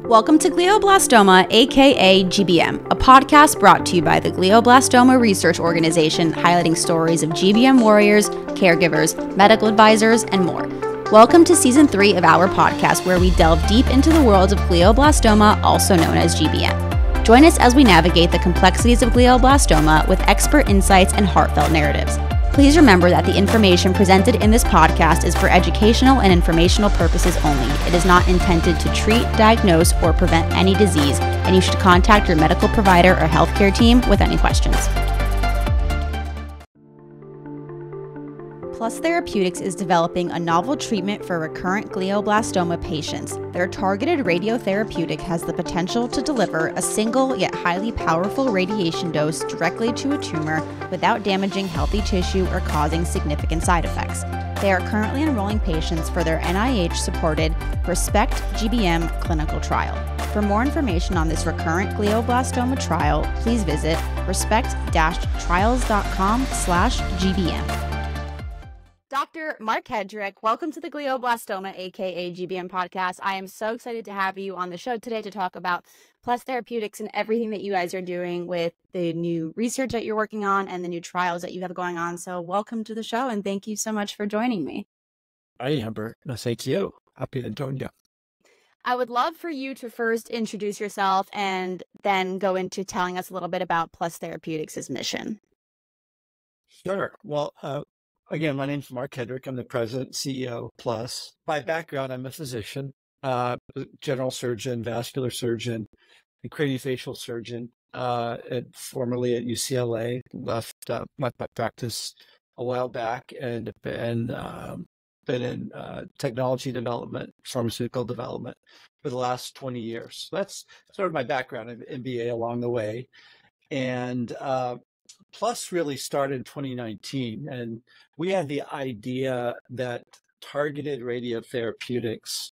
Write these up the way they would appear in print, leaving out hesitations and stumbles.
Welcome to Glioblastoma AKA GBM, a podcast brought to you by the Glioblastoma Research Organization, highlighting stories of GBM warriors, caregivers, medical advisors, and more. Welcome to Season 3 of our podcast, where we delve deep into the world of glioblastoma, also known as GBM. Join us as we navigate the complexities of glioblastoma with expert insights and heartfelt narratives. Please remember that the information presented in this podcast is for educational and informational purposes only. It is not intended to treat, diagnose, or prevent any disease, and you should contact your medical provider or healthcare team with any questions. Plus Therapeutics is developing a novel treatment for recurrent glioblastoma patients. Their targeted radiotherapeutic has the potential to deliver a single yet highly powerful radiation dose directly to a tumor without damaging healthy tissue or causing significant side effects. They are currently enrolling patients for their NIH-supported ReSPECT GBM clinical trial. For more information on this recurrent glioblastoma trial, please visit respect-trials.com/GBM. Dr. Marc Hedrick, welcome to the Glioblastoma AKA GBM Podcast. I am so excited to have you on the show today to talk about Plus Therapeutics and everything that you guys are doing with the new research that you're working on and the new trials that you have going on. So welcome to the show, and thank you so much for joining me. Hi, Amber. No, thank you. Happy to join you. I would love for you to first introduce yourself and then go into telling us a little bit about Plus Therapeutics' mission. Sure. Well, again, my name's Marc Hedrick. I'm the president and CEO of Plus. By background, I'm a physician, general surgeon, vascular surgeon, and craniofacial surgeon, formerly at UCLA. Left my practice a while back and been in technology development, pharmaceutical development for the last 20 years. So that's sort of my background, an MBA along the way. And Plus really started in 2019, and we had the idea that targeted radiotherapeutics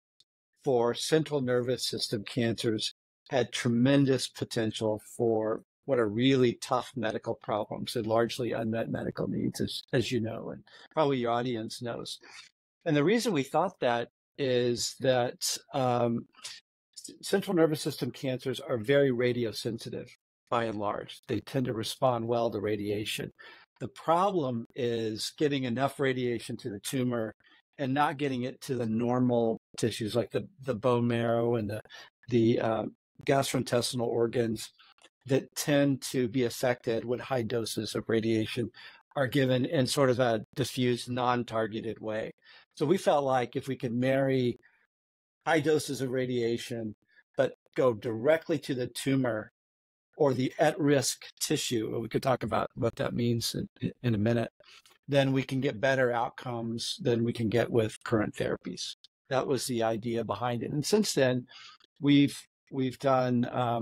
for central nervous system cancers had tremendous potential for what are really tough medical problems and largely unmet medical needs, as you know, and probably your audience knows. And the reason we thought that is that central nervous system cancers are very radiosensitive. By and large, they tend to respond well to radiation. The problem is getting enough radiation to the tumor and not getting it to the normal tissues like the bone marrow and the gastrointestinal organs that tend to be affected when high doses of radiation are given in sort of a diffuse, non-targeted way. So we felt like if we could marry high doses of radiation, but go directly to the tumor or the at-risk tissue, we could talk about what that means in a minute, then we can get better outcomes than we can get with current therapies. That was the idea behind it. And since then, we've done a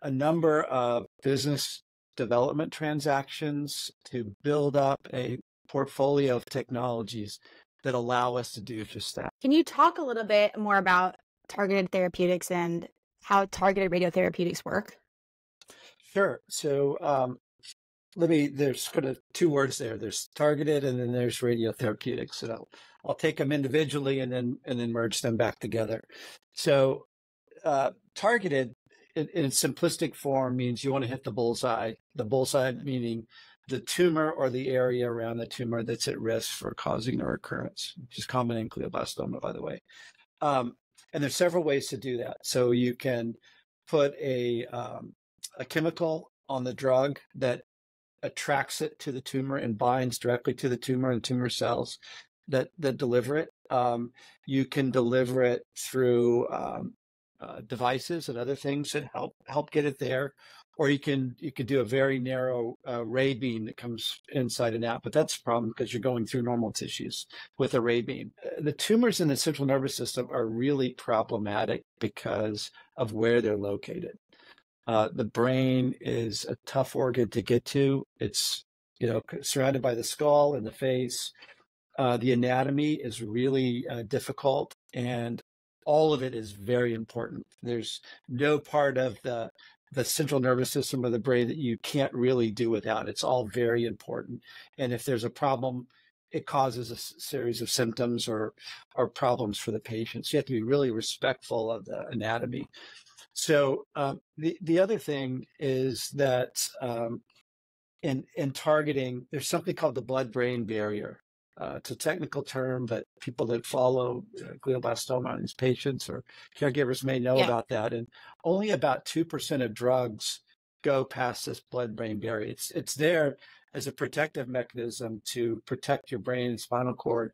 number of business development transactions to build up a portfolio of technologies that allow us to do just that. Can you talk a little bit more about targeted therapeutics and how targeted radiotherapeutics work? Sure. So there's kind of two words there. There's targeted and then there's radiotherapeutics. And I'll take them individually and then merge them back together. So targeted in simplistic form means you want to hit the bullseye meaning the tumor or the area around the tumor that's at risk for causing a recurrence, which is common in glioblastoma, by the way. And there's several ways to do that. So you can put a chemical on the drug that attracts it to the tumor and binds directly to the tumor and tumor cells that deliver it. You can deliver it through devices and other things that help get it there. Or you could do a very narrow ray beam that comes inside and out, but that's a problem because you're going through normal tissues with a ray beam. The tumors in the central nervous system are really problematic because of where they're located. The brain is a tough organ to get to. It's surrounded by the skull and the face. The anatomy is really difficult, and all of it is very important. There's no part of the central nervous system of the brain that you can't really do without. It's all very important. And if there's a problem it causes a series of symptoms or problems for the patient. So you have to be really respectful of the anatomy. So the other thing is that in targeting, there's something called the blood-brain barrier. It's a technical term, but people that follow glioblastoma in these patients or caregivers may know about that. And only about 2% of drugs go past this blood-brain barrier. It's there as a protective mechanism to protect your brain and spinal cord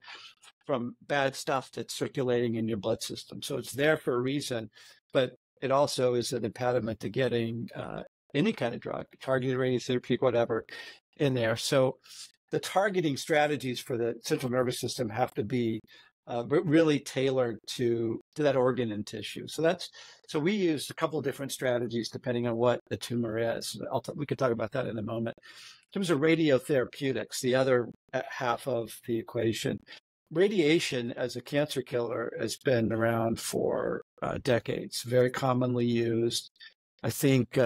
from bad stuff that's circulating in your blood system. So it's there for a reason, but it also is an impediment to getting any kind of drug, targeted radiotherapy, whatever, in there. So the targeting strategies for the central nervous system have to be really tailored to that organ and tissue. So we use a couple of different strategies depending on what the tumor is. We could talk about that in a moment. In terms of radiotherapeutics, the other half of the equation, radiation as a cancer killer has been around for decades, very commonly used. I think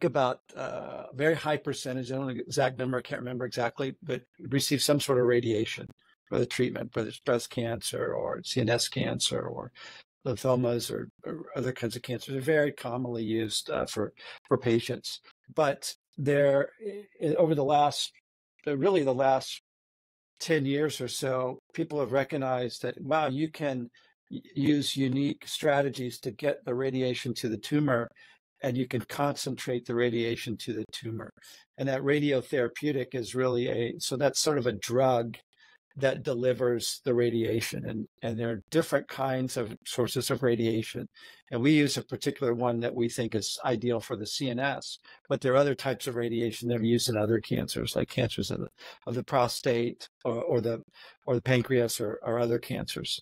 about a very high percentage, I don't know the exact number, I can't remember exactly, but receive some sort of radiation for the treatment, whether it's breast cancer or CNS cancer or lymphomas or other kinds of cancers. They're very commonly used for patients. But there, over the last 10 years or so, people have recognized that, wow, you can use unique strategies to get the radiation to the tumor, and you can concentrate the radiation to the tumor. And that radiotherapeutic is really so that's sort of a drug that delivers the radiation. And there are different kinds of sources of radiation. And we use a particular one that we think is ideal for the CNS, but there are other types of radiation that are used in other cancers, like cancers of the prostate or the pancreas or other cancers.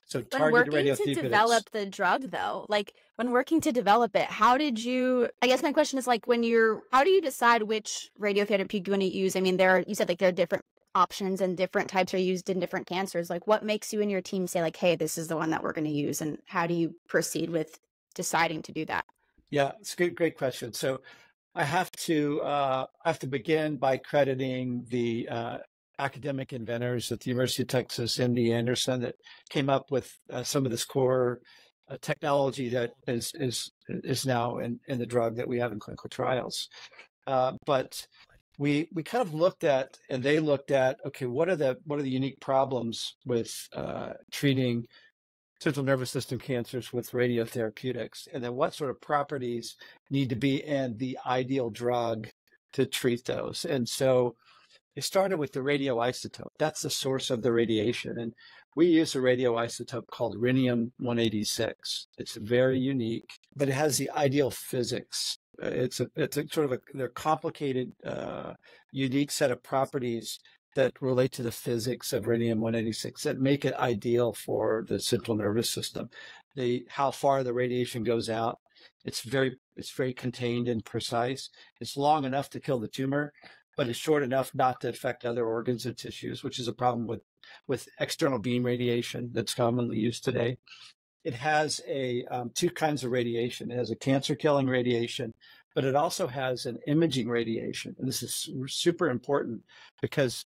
So targeted radiotherapeutics. When working to develop the drug, though, like when working to develop it, how did you, I guess my question is like, how do you decide which radiotherapy you're going to use? I mean, you said like there are different options and different types are used in different cancers. Like what makes you and your team say like, hey, this is the one that we're going to use? And how do you proceed with deciding to do that? Yeah, it's a great question. So I have to begin by crediting the academic inventors at the University of Texas, MD Anderson, that came up with some of this core technology that is now in the drug that we have in clinical trials. But we kind of looked at, and they looked at, okay, what are the unique problems with treating central nervous system cancers with radiotherapeutics, and then what sort of properties need to be in the ideal drug to treat those. And so it started with the radioisotope. That's the source of the radiation. And we use a radioisotope called rhenium-186. It's very unique, but it has the ideal physics. It's a sort of they're complicated, unique set of properties that relate to the physics of rhenium-186 that make it ideal for the central nervous system. How far the radiation goes out, it's very contained and precise. It's long enough to kill the tumor, but it's short enough not to affect other organs and tissues, which is a problem with external beam radiation that's commonly used today. It has two kinds of radiation. It has a cancer-killing radiation, but it also has an imaging radiation. And this is super important because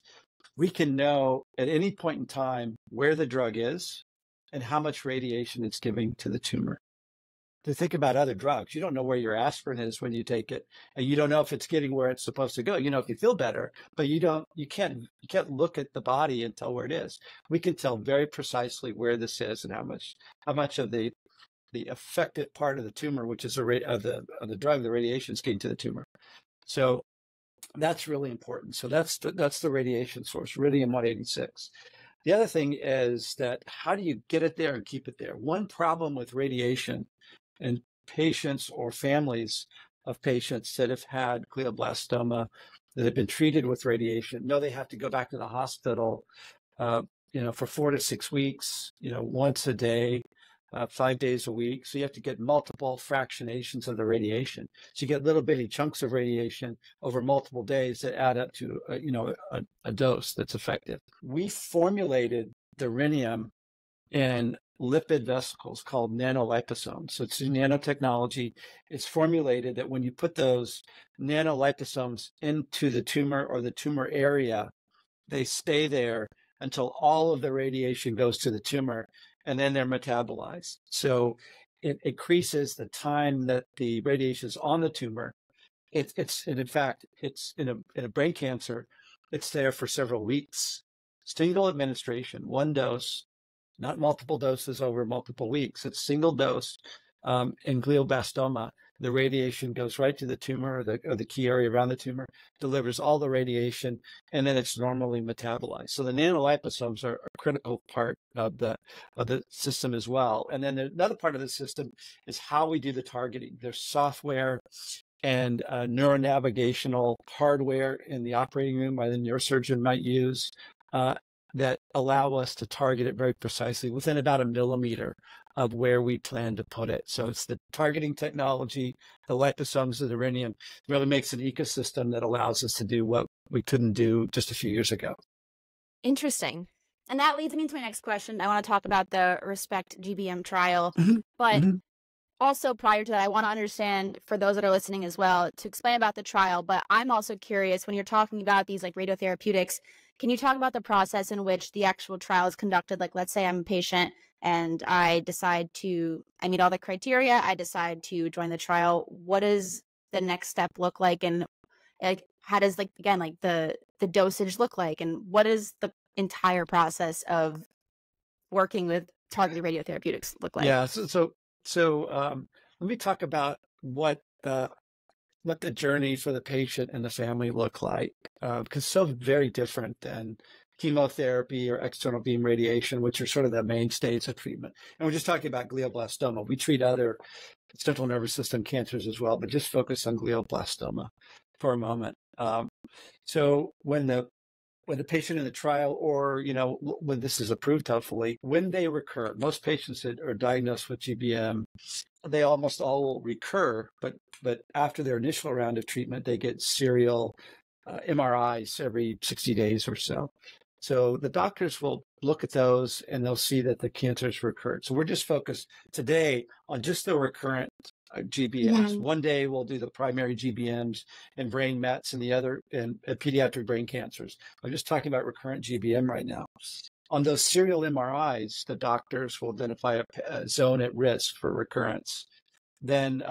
we can know at any point in time where the drug is and how much radiation it's giving to the tumor. To think about other drugs, you don't know where your aspirin is when you take it, and you don't know if it's getting where it's supposed to go. You know, if you feel better, but you can't look at the body and tell where it is. We can tell very precisely where this is and how much of the affected part of the tumor, which is of the drug, the radiation, is getting to the tumor. So that's really important. So that's the radiation source, rhenium-186. The other thing is that how do you get it there and keep it there? One problem with radiation in patients or families of patients that have had glioblastoma that have been treated with radiation know they have to go back to the hospital, for 4 to 6 weeks, once a day, 5 days a week. So you have to get multiple fractionations of the radiation. So you get little bitty chunks of radiation over multiple days that add up to, a dose that's effective. We formulated the rhenium in lipid vesicles called nanoliposomes. So it's nanotechnology. It's formulated that when you put those nanoliposomes into the tumor or the tumor area, they stay there until all of the radiation goes to the tumor, and then they're metabolized. So it increases the time that the radiation is on the tumor. And in fact, it's in a brain cancer, it's there for several weeks. Single administration, one dose, not multiple doses over multiple weeks. It's single dose. In glioblastoma, the radiation goes right to the tumor or the key area around the tumor, delivers all the radiation, and then it's normally metabolized. So the nanoliposomes are a critical part of the system as well. And then another part of the system is how we do the targeting. There's software and neuronavigational hardware in the operating room by the neurosurgeon might use that allow us to target it very precisely within about a millimeter of where we plan to put it. So it's the targeting technology, the liposomes of the rhenium, really makes an ecosystem that allows us to do what we couldn't do just a few years ago. Interesting. And that leads me into my next question. I want to talk about the ReSPECT GBM trial, but also prior to that, I want to understand for those that are listening as well to explain about the trial, but I'm also curious when you're talking about these like radiotherapeutics, can you talk about the process in which the actual trial is conducted? Like, let's say I'm a patient and I meet all the criteria, I decide to join the trial. What does the next step look like? And like, how does the dosage look like? And what is the entire process of working with targeted radiotherapeutics look like? Yeah. So let me talk about what the journey for the patient and the family look like, because so very different than chemotherapy or external beam radiation, which are sort of the mainstays of treatment. And we're just talking about glioblastoma. We treat other central nervous system cancers as well, but just focus on glioblastoma for a moment. So when the patient in the trial, or when this is approved, hopefully, when they recur, most patients that are diagnosed with GBM, they almost all will recur, but after their initial round of treatment, they get serial MRIs every 60 days or so. So the doctors will look at those and they'll see that the cancer's recurred. So we're just focused today on just the recurrent GBMs. One day we'll do the primary GBMs and brain mets and the other and pediatric brain cancers. I'm just talking about recurrent GBM right now. On those serial MRIs, the doctors will identify a zone at risk for recurrence. Then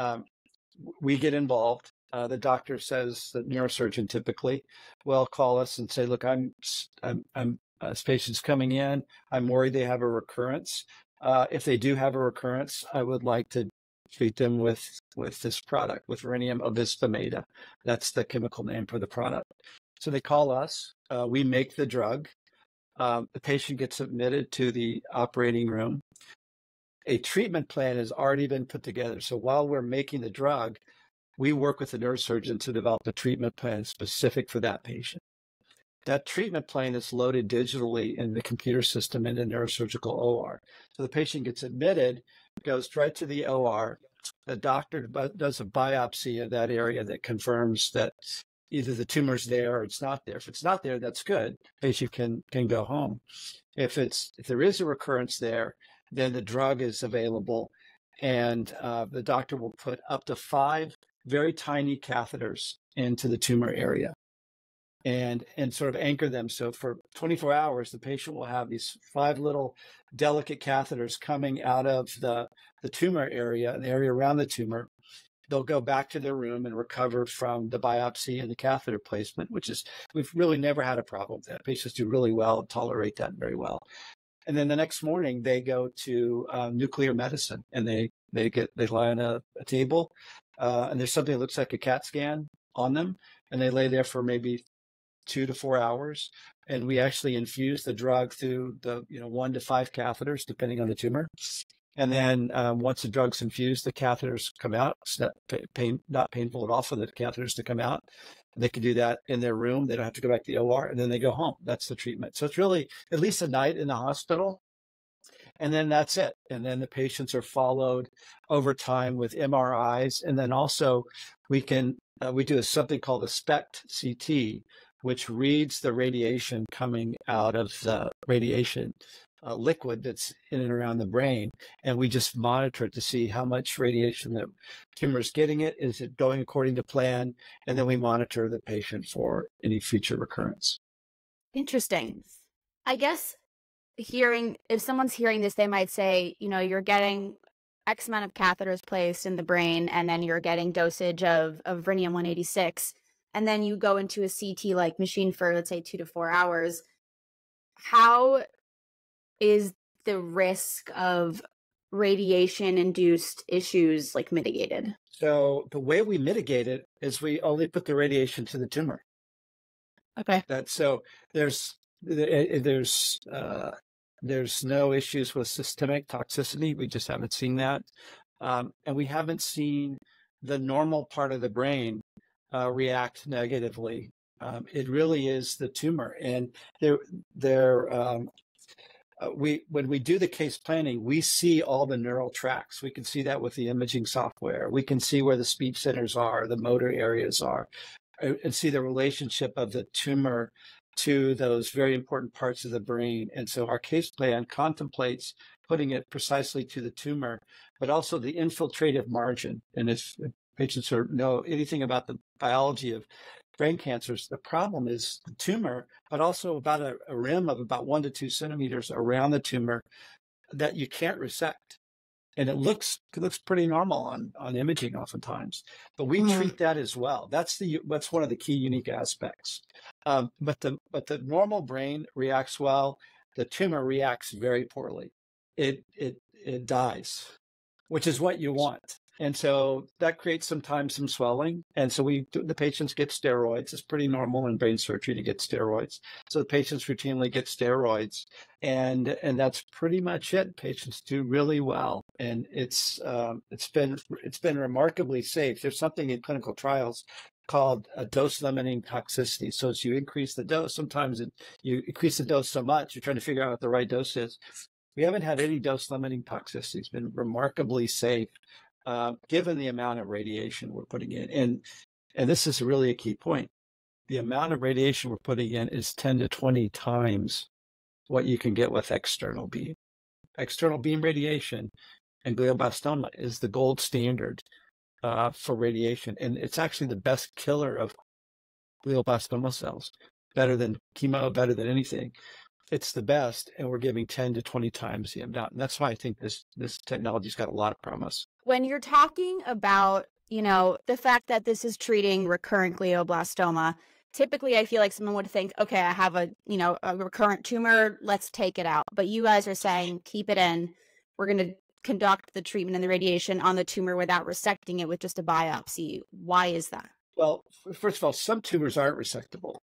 we get involved. The doctor says, the neurosurgeon typically will call us and say, look, this patient's coming in. I'm worried they have a recurrence. If they do have a recurrence, I would like to treat them with this product, with rhenium obisbemeda. That's the chemical name for the product. So they call us. We make the drug. The patient gets admitted to the operating room. A treatment plan has already been put together. So while we're making the drug, we work with the neurosurgeon to develop a treatment plan specific for that patient. That treatment plan is loaded digitally in the computer system in the neurosurgical OR. So the patient gets admitted, goes right to the OR. The doctor does a biopsy of that area that confirms that either the tumor's there or it's not there. If it's not there, that's good. The patient can go home. If there is a recurrence there, then the drug is available, and the doctor will put up to 5 very tiny catheters into the tumor area and sort of anchor them. So for 24 hours, the patient will have these 5 little delicate catheters coming out of the tumor area, the area around the tumor. They'll go back to their room and recover from the biopsy and the catheter placement, we've really never had a problem with that. Patients do really well, tolerate that very well. And then the next morning they go to nuclear medicine, and they lie on a table, and there's something that looks like a CAT scan on them, and they lay there for maybe 2 to 4 hours. And we actually infuse the drug through the 1 to 5 catheters, depending on the tumor. And then once the drug's infused, the catheters come out. It's not painful at all for the catheters to come out. They can do that in their room. They don't have to go back to the OR, and then they go home. That's the treatment. So it's really at least a night in the hospital, and then that's it. And then the patients are followed over time with MRIs. And then also we do something called a SPECT CT, which reads the radiation coming out of the radiation liquid that's in and around the brain. And we just monitor it to see how much radiation the tumor is getting. Is it going according to plan? And then we monitor the patient for any future recurrence. Interesting. I guess if someone's hearing this, they might say, you're getting X amount of catheters placed in the brain, and then you're getting dosage of rhenium 186, and then you go into a CT-like machine for, let's say, 2 to 4 hours. How is the risk of radiation-induced issues mitigated? So the way we mitigate it is we only put the radiation to the tumor. Okay. There's no issues with systemic toxicity. We just haven't seen that. And we haven't seen the normal part of the brain react negatively. It really is the tumor. And when we do the case planning, we see all the neural tracks. We can see that with the imaging software. We can see where the speech centers are, the motor areas are, and see the relationship of the tumor to those very important parts of the brain. And so our case plan contemplates putting it precisely to the tumor, but also the infiltrative margin. And if patients know anything about the biology of brain cancers, the problem is the tumor, but also about a rim of about 1 to 2 centimeters around the tumor that you can't resect. And it looks pretty normal on imaging oftentimes, but we treat that as well. That's one of the key unique aspects. But the normal brain reacts well. The tumor reacts very poorly. It dies, which is what you want. And so that creates sometimes some swelling. And so the patients get steroids. It's pretty normal in brain surgery to get steroids. So the patients routinely get steroids, and that's pretty much it. Patients do really well, and it's been remarkably safe. There's something in clinical trials called a dose-limiting toxicity. So as you increase the dose, sometimes you increase the dose so much, you're trying to figure out what the right dose is. We haven't had any dose-limiting toxicity. It's been remarkably safe. Given the amount of radiation we're putting in. And this is really a key point. The amount of radiation we're putting in is 10 to 20 times what you can get with external beam. External beam radiation and glioblastoma is the gold standard for radiation. And it's actually the best killer of glioblastoma cells, better than chemo, better than anything. It's the best, and we're giving 10 to 20 times the amount. And that's why I think this technology's got a lot of promise. When you're talking about, the fact that this is treating recurrent glioblastoma, typically I feel like someone would think, okay, I have a recurrent tumor, let's take it out. But you guys are saying, keep it in. We're going to conduct the treatment and the radiation on the tumor without resecting it with just a biopsy. Why is that? Well, first of all, some tumors aren't resectable,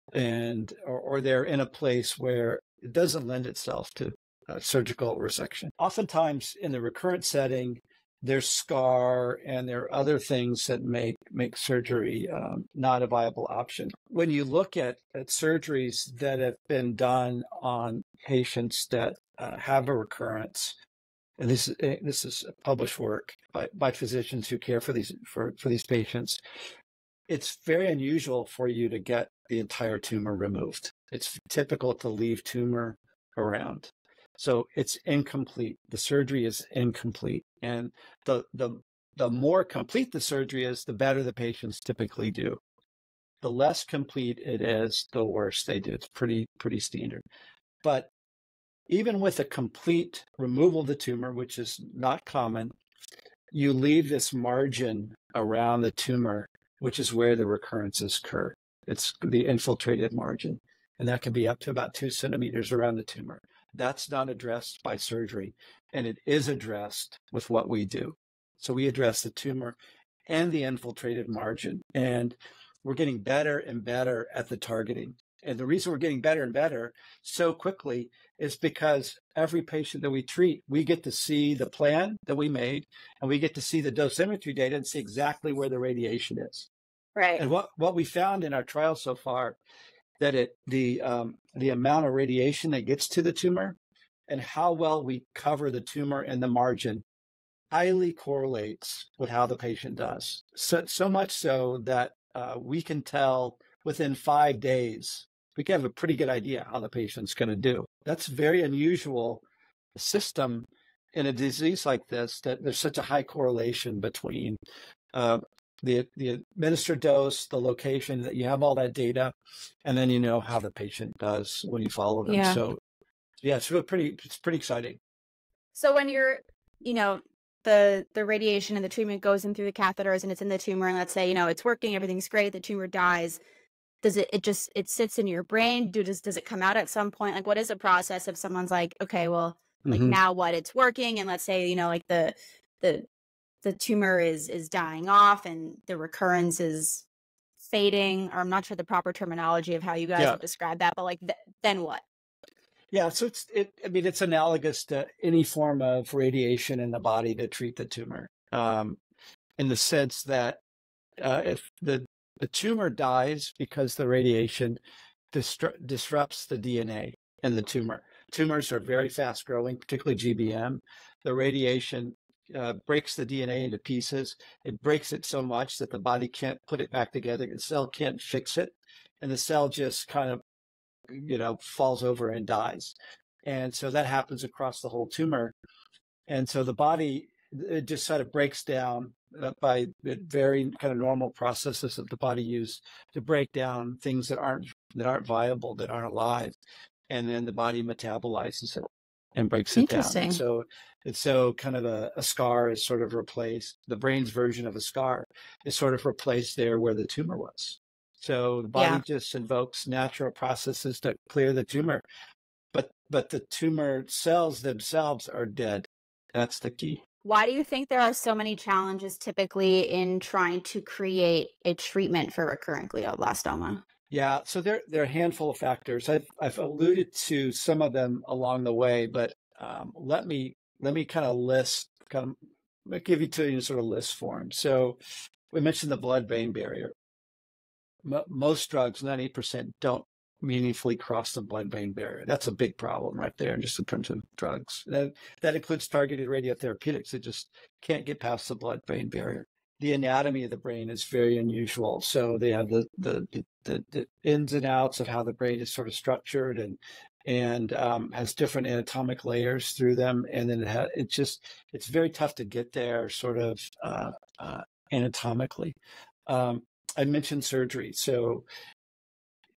or they're in a place where it doesn't lend itself to surgical resection. Oftentimes in the recurrent setting, there's scar and there are other things that make surgery not a viable option. When you look at surgeries that have been done on patients that have a recurrence, and this is published work by physicians who care for these patients, it's very unusual for you to get the entire tumor removed. It's typical to leave tumor around. So it's incomplete. The surgery is incomplete. And the more complete the surgery is, the better the patients typically do. The less complete it is, the worse they do. It's pretty standard. But even with a complete removal of the tumor, which is not common, you leave this margin around the tumor, which is where the recurrences occur. It's the infiltrated margin. And that can be up to about 2 centimeters around the tumor. That's not addressed by surgery, and it is addressed with what we do. So we address the tumor and the infiltrated margin, and we're getting better and better at the targeting. And the reason we're getting better and better so quickly is because every patient that we treat, we get to see the plan that we made, and we get to see the dosimetry data and see exactly where the radiation is. Right. And what we found in our trial so far, that the amount of radiation that gets to the tumor and how well we cover the tumor and the margin highly correlates with how the patient does. So much so that we can tell within 5 days, we can have a pretty good idea how the patient's going to do. That's very unusual system in a disease like this, that there's such a high correlation between the administered dose, the location, that you have all that data, and then you know how the patient does when you follow them. Yeah. So yeah, it's pretty exciting. So when you're, the radiation and the treatment goes in through the catheters and it's in the tumor, and let's say, it's working, everything's great, the tumor dies. Does it sits in your brain? Does it come out at some point? Like, what is the process if someone's like, okay, well, like now what, it's working, and let's say, like the tumor is dying off and the recurrence is fading, or I'm not sure the proper terminology of how you guys would describe that, but like then what? Yeah, so it's analogous to any form of radiation in the body to treat the tumor, in the sense that if the tumor dies because the radiation disrupts the DNA in the tumor. Tumors are very fast growing, particularly GBM. The radiation breaks the DNA into pieces. It breaks it so much that the body can't put it back together. The cell can't fix it, and the cell just kind of falls over and dies. And so that happens across the whole tumor. And so the body, it just sort of breaks down by very kind of normal processes that the body uses to break down things that aren't viable, that aren't alive. And then the body metabolizes it and breaks it down. And so kind of a scar is sort of replaced. The brain's version of a scar is sort of replaced there where the tumor was. So the body just invokes natural processes to clear the tumor, but the tumor cells themselves are dead. That's the key. Why do you think there are so many challenges typically in trying to create a treatment for recurrent glioblastoma? Yeah, so there are a handful of factors. I've alluded to some of them along the way, but let me kind of give you to you in sort of list form. So we mentioned the blood-brain barrier. Most drugs, 90%, don't meaningfully cross the blood-brain barrier. That's a big problem right there, just in terms of drugs. That includes targeted radiotherapeutics. It just can't get past the blood-brain barrier. The anatomy of the brain is very unusual. So they have the ins and outs of how the brain is sort of structured and has different anatomic layers through them. And then it's very tough to get there sort of anatomically. I mentioned surgery. So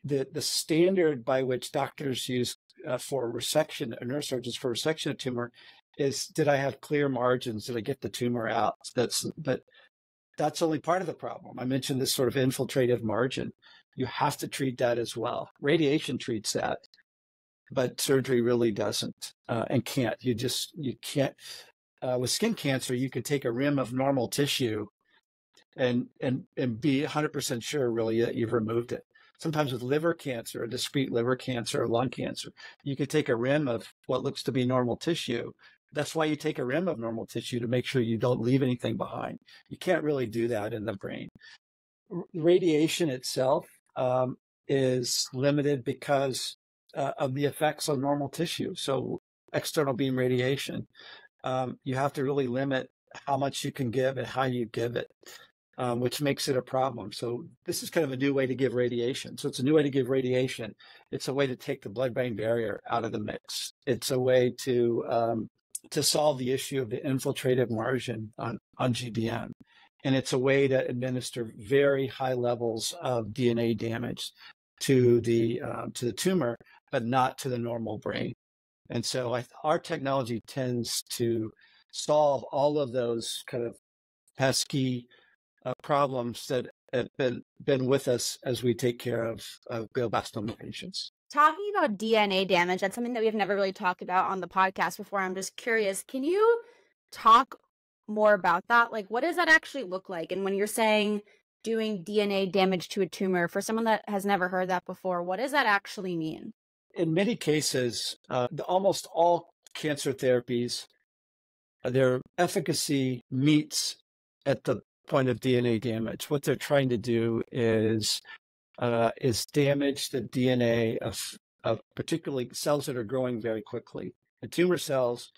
the standard by which doctors use for resection, or neurosurgeons for resection of tumor, is, did I have clear margins? Did I get the tumor out? But that's only part of the problem. I mentioned this sort of infiltrative margin. You have to treat that as well. Radiation treats that, but surgery really doesn't and can't. You can't. With skin cancer, you could take a rim of normal tissue and be 100% sure really that you've removed it. Sometimes with liver cancer, discrete liver cancer or lung cancer, you could take a rim of what looks to be normal tissue. That's why you take a rim of normal tissue, to make sure you don't leave anything behind. You can't really do that in the brain. Radiation itself is limited because of the effects on normal tissue. So external beam radiation, you have to really limit how much you can give and how you give it. Which makes it a problem. So this is kind of a new way to give radiation. So it's a new way to give radiation. It's a way to take the blood-brain barrier out of the mix. It's a way to solve the issue of the infiltrative margin on GBM. And it's a way to administer very high levels of DNA damage to the tumor, but not to the normal brain. And so our technology tends to solve all of those kind of pesky problems that have been with us as we take care of glioblastoma patients. Talking about DNA damage, that's something that we've never really talked about on the podcast before. I'm just curious, can you talk more about that? Like, what does that actually look like? And when you're saying doing DNA damage to a tumor, for someone that has never heard that before, what does that actually mean? In many cases, almost all cancer therapies, their efficacy meets at the point of DNA damage. What they're trying to do is damage the DNA of particularly cells that are growing very quickly. The tumor cells,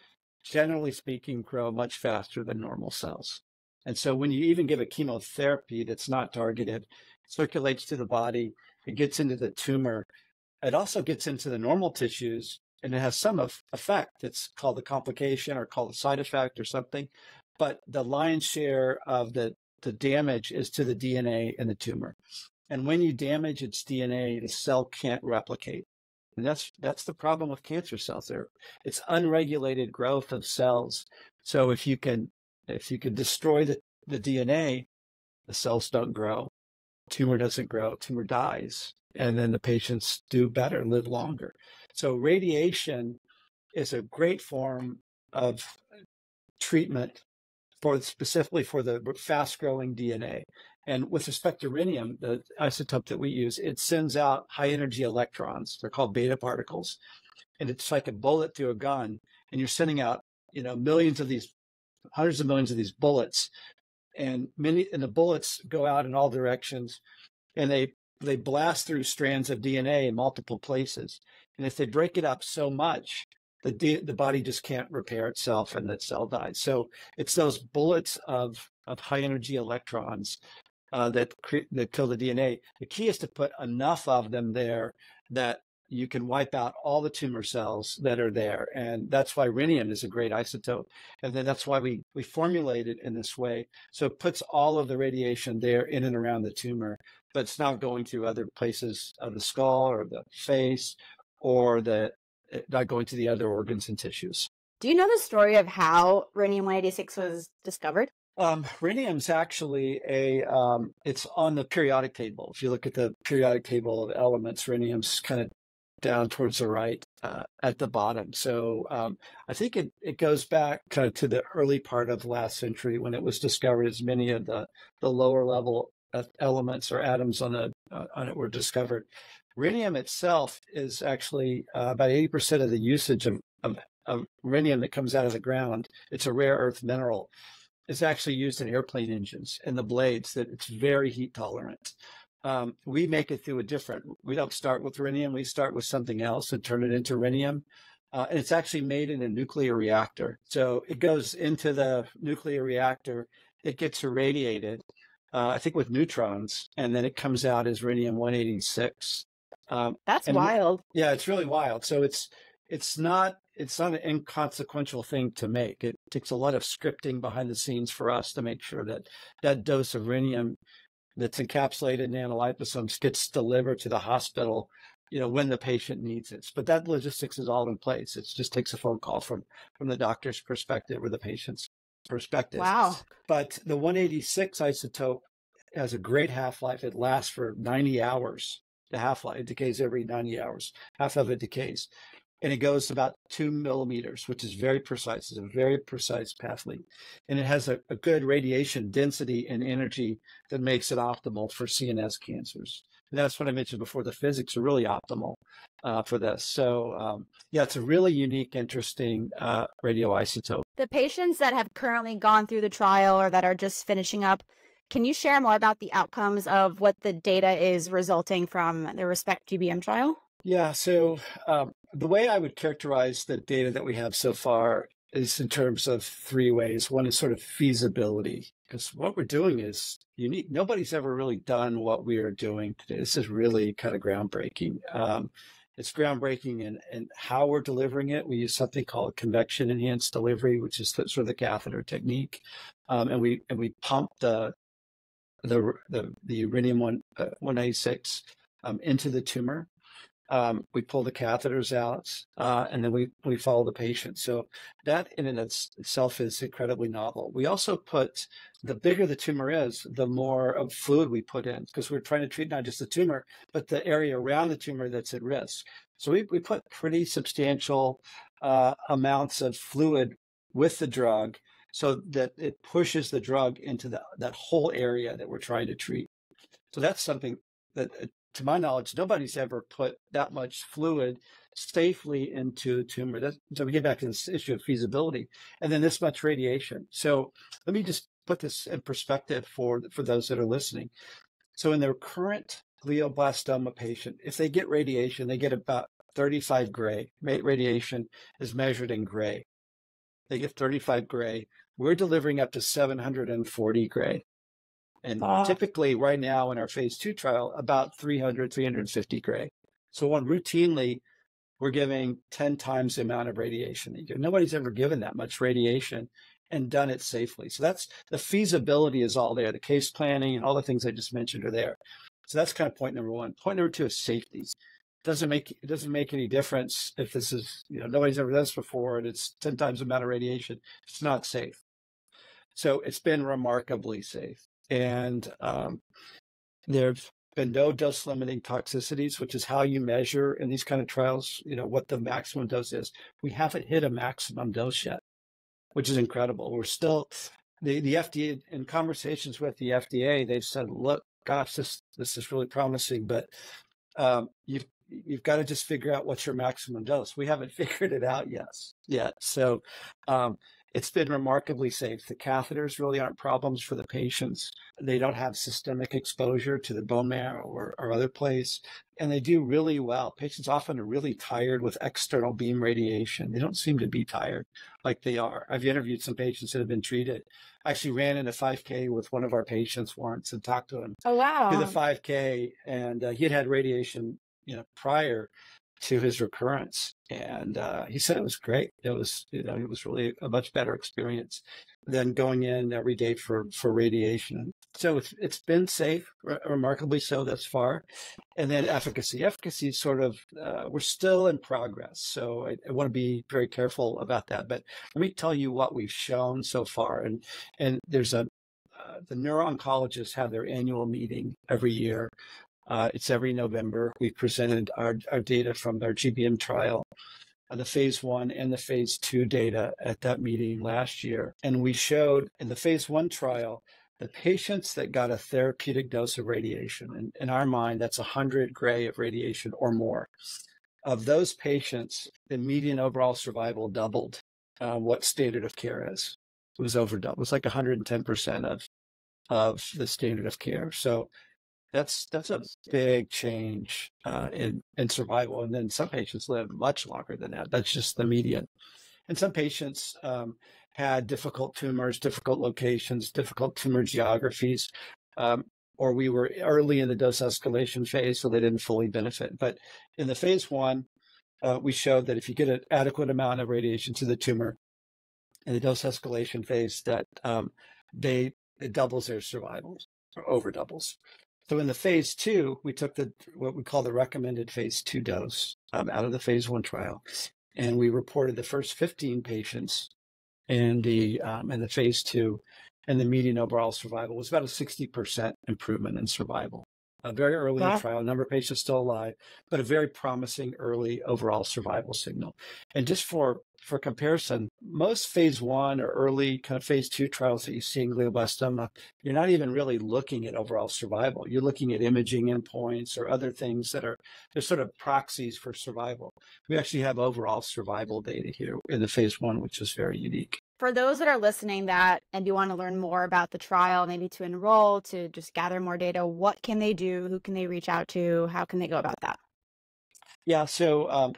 generally speaking, grow much faster than normal cells. And so when you even give a chemotherapy that's not targeted, it circulates to the body, it gets into the tumor, it also gets into the normal tissues, and it has some effect. It's called a complication or called a side effect or something. But the lion's share of the damage is to the DNA in the tumor. And when you damage its DNA, the cell can't replicate. And that's the problem with cancer cells. It's unregulated growth of cells. So if you can destroy the DNA, the cells don't grow, tumor doesn't grow, tumor dies, and then the patients do better, live longer. So radiation is a great form of treatment specifically for the fast-growing DNA. And with respect to rhenium, the isotope that we use, it sends out high-energy electrons. They're called beta particles. And it's like a bullet through a gun. And you're sending out, millions of these, hundreds of millions of these bullets. And the bullets go out in all directions. And they blast through strands of DNA in multiple places. And if they break it up so much, the body just can't repair itself and the cell dies. So it's those bullets of high energy electrons that kill the DNA. The key is to put enough of them there that you can wipe out all the tumor cells that are there. And that's why rhenium is a great isotope. And then that's why we formulate it in this way. So it puts all of the radiation there in and around the tumor, but it's not going through other places of the skull or the face or not going to the other organs and tissues. Do you know the story of how rhenium-186 was discovered? Rhenium's actually it's on the periodic table. If you look at the periodic table of elements, rhenium's kind of down towards the right at the bottom. So I think it goes back kind of to the early part of last century when it was discovered, as many of the lower level elements or atoms on it were discovered. Rhenium itself is actually about 80% of the usage of rhenium that comes out of the ground. It's a rare earth mineral. It's actually used in airplane engines and the blades, that it's very heat tolerant. We make it through we don't start with rhenium. We start with something else and turn it into rhenium. And it's actually made in a nuclear reactor. So it goes into the nuclear reactor. It gets irradiated, I think with neutrons, and then it comes out as rhenium-186. That's wild. Yeah, it's really wild. So it's not an inconsequential thing to make. It takes a lot of scripting behind the scenes for us to make sure that dose of rhenium that's encapsulated in nanoliposomes gets delivered to the hospital, when the patient needs it. But that logistics is all in place. It just takes a phone call from the doctor's perspective or the patient's perspective. Wow. But the 186 isotope has a great half-life. It lasts for 90 hours. The half-life, it decays every 90 hours. Half of it decays. And it goes about 2 millimeters, which is very precise. It's a very precise path length. And it has a good radiation density and energy that makes it optimal for CNS cancers. And that's what I mentioned before. The physics are really optimal for this. So it's a really unique, interesting radioisotope. The patients that have currently gone through the trial or that are just finishing up, can you share more about the outcomes of what the data is resulting from the ReSPECT GBM trial? Yeah, so the way I would characterize the data that we have so far is in terms of 3 ways. One is sort of feasibility, because what we're doing is unique. Nobody's ever really done what we are doing today. This is really kind of groundbreaking. It's groundbreaking in how we're delivering it. We use something called convection enhanced delivery, which is sort of the catheter technique, and we pump the rhenium-186 into the tumor. We pull the catheters out, and then we follow the patient. So that in and itself is incredibly novel. We also put, the bigger the tumor is, the more of fluid we put in, because we're trying to treat not just the tumor, but the area around the tumor that's at risk. So we put pretty substantial amounts of fluid with the drug so that it pushes the drug into that whole area that we're trying to treat. So that's something that, to my knowledge, nobody's ever put that much fluid safely into a tumor. So we get back to this issue of feasibility, and then this much radiation. So let me just put this in perspective for those that are listening. So in their current glioblastoma patient, if they get radiation, they get about 35 gray. Radiation is measured in gray. They get 35 gray. We're delivering up to 740 gray. And typically right now in our phase 2 trial, about 350 gray. So routinely, we're giving 10 times the amount of radiation. Nobody's ever given that much radiation. and done it safely. So that's the feasibility is all there. The case planning and all the things I just mentioned are there. So that's kind of point number one. Point number two is safety. It doesn't make any difference if this is, nobody's ever done this before and it's 10 times the amount of radiation. It's not safe. So it's been remarkably safe. And there's been no dose limiting toxicities, which is how you measure in these kind of trials, what the maximum dose is. We haven't hit a maximum dose yet, which is incredible. We're still, the FDA, in conversations with the FDA, they've said, look, gosh, this is really promising, but you've got to just figure out what's your maximum dose. We haven't figured it out yet. So it's been remarkably safe. The catheters really aren't problems for the patients. They don't have systemic exposure to the bone marrow or other place, and they do really well. Patients often are really tired with external beam radiation. They don't seem to be tired like they are. I've interviewed some patients that have been treated. I actually ran in a 5K with one of our patients once and talked to him. Oh, wow. To the 5K, and he had radiation, prior to his recurrence, and he said it was great. It was really a much better experience than going in every day for radiation. So it's been safe, remarkably so thus far. And then efficacy is sort of we're still in progress. So I want to be very careful about that. But let me tell you what we've shown so far. And there's the neuro-oncologists have their annual meeting every year. It's every November. We presented our data from our GBM trial, the phase 1 and the phase 2 data at that meeting last year. And we showed in the phase 1 trial, the patients that got a therapeutic dose of radiation, and in our mind, that's 100 gray of radiation or more. Of those patients, the median overall survival doubled what standard of care is. It was overdoubled. It was like 110% of the standard of care. So that's a big change in survival. And then some patients live much longer than that. That's just the median. And some patients had difficult tumors, difficult locations, difficult tumor geographies, or we were early in the dose escalation phase, so they didn't fully benefit. But in the phase 1, we showed that if you get an adequate amount of radiation to the tumor in the dose escalation phase, that it doubles their survival or over doubles. So in the phase 2, we took what we call the recommended phase 2 dose out of the phase 1 trial, and we reported the first 15 patients in the phase 2, and the median overall survival was about a 60% improvement in survival. Very early in the trial, a number of patients still alive, but a very promising early overall survival signal. And just for comparison, most phase 1 or early kind of phase 2 trials that you see in glioblastoma, you're not even really looking at overall survival. You're looking at imaging endpoints or other things they're sort of proxies for survival. We actually have overall survival data here in the phase 1, which is very unique. For those that are listening that and you want to learn more about the trial, maybe to enroll, to just gather more data, what can they do? Who can they reach out to? How can they go about that? Yeah, so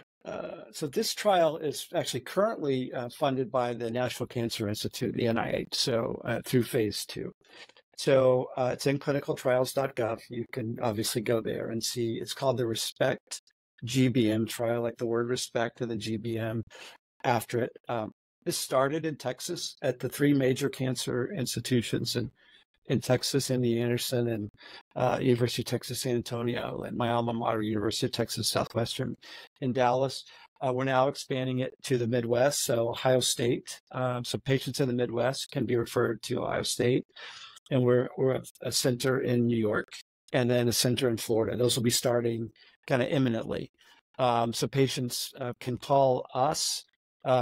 this trial is actually currently funded by the National Cancer Institute, the NIH, so through phase 2. So it's in clinicaltrials.gov. You can obviously go there and see. It's called the ReSPECT GBM trial, like the word respect and the GBM after it. This started in Texas at the 3 major cancer institutions in Texas, MD Anderson and University of Texas San Antonio, and my alma mater, University of Texas Southwestern in Dallas. We're now expanding it to the Midwest, so Ohio State. So patients in the Midwest can be referred to Ohio State, and we're a center in New York, and then a center in Florida. Those will be starting kind of imminently. So patients can call us.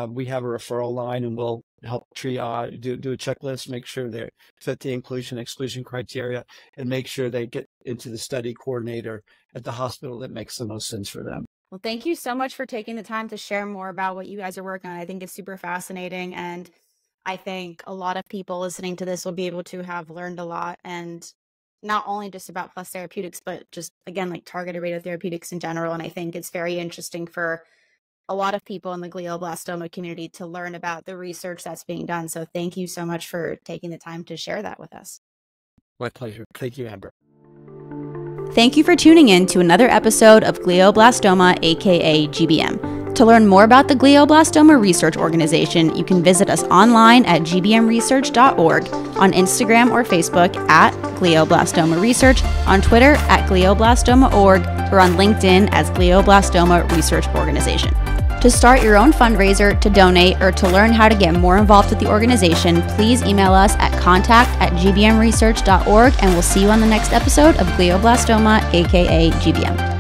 We have a referral line, and we'll help triage, do a checklist, make sure they fit the inclusion/exclusion criteria, and make sure they get into the study coordinator at the hospital that makes the most sense for them. Well, thank you so much for taking the time to share more about what you guys are working on. I think it's super fascinating, and I think a lot of people listening to this will be able to have learned a lot, and not only just about Plus Therapeutics, but just, again, like targeted radiotherapeutics in general. And I think it's very interesting for a lot of people in the glioblastoma community to learn about the research that's being done. So thank you so much for taking the time to share that with us. My pleasure. Thank you, Amber. Thank you for tuning in to another episode of Glioblastoma AKA GBM. To learn more about the Glioblastoma Research Organization, you can visit us online at gbmresearch.org, on Instagram or Facebook at Glioblastoma Research, on Twitter at glioblastoma.org, or on LinkedIn as Glioblastoma Research Organization. To start your own fundraiser, to donate, or to learn how to get more involved with the organization, please email us at contact@gbmresearch.org, and we'll see you on the next episode of Glioblastoma AKA GBM.